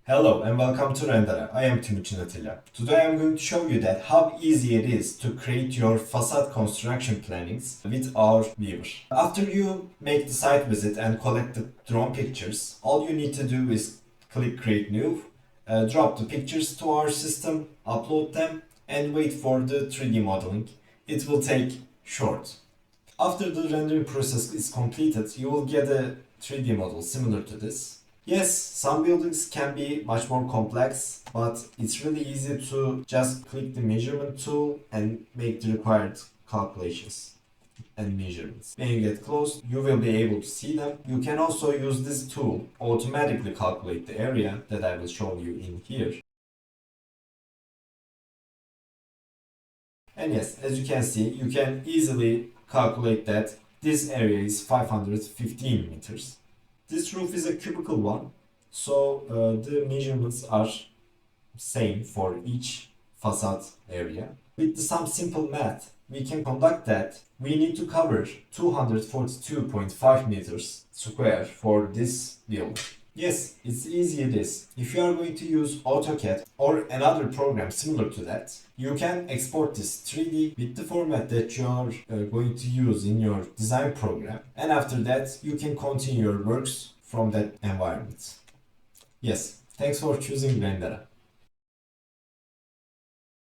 Hello and welcome to Render'a. I am Timuçin Atilla. Today I am going to show you that how easy it is to create your facade construction plannings with our viewer. After you make the site visit and collect the drone pictures, all you need to do is click create new, drop the pictures to our system, upload them and wait for the 3D modeling. It will take short. After the rendering process is completed, you will get a 3D model similar to this. Yes, some buildings can be much more complex, but it's really easy to just click the measurement tool and make the required calculations and measurements. When you get close, you will be able to see them. You can also use this tool automatically calculate the area that I will show you in here. And yes, as you can see, you can easily calculate that this area is 515 meters. This roof is a cubical one, so the measurements are same for each facade area. With some simple math, we can conduct that. We need to cover 242.5 meters square for this building. Yes, it's easy it is. If you are going to use AutoCAD or another program similar to that, you can export this 3D with the format that you are going to use in your design program. And after that, you can continue your works from that environment. Yes, thanks for choosing Render'a.